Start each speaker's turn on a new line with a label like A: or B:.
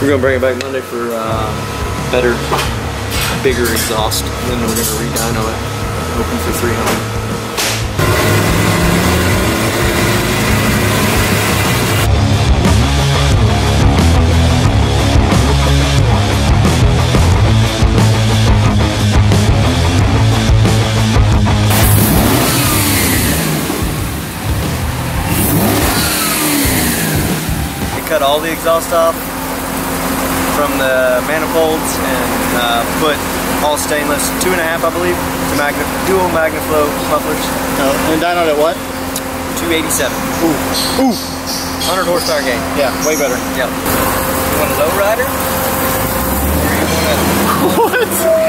A: We're gonna bring it back Monday for better, bigger exhaust. And then we're gonna re-dyno it, hoping for 300.
B: Cut all the exhaust off from the manifolds and put all stainless 2.5, I believe, to dual MagnaFlow mufflers.
C: And dynoed at what?
B: 287.
C: Ooh. Ooh.
B: 100 horsepower gain.
C: Yeah, way better.
B: Yep. You want a low rider? Or you want a...
C: What?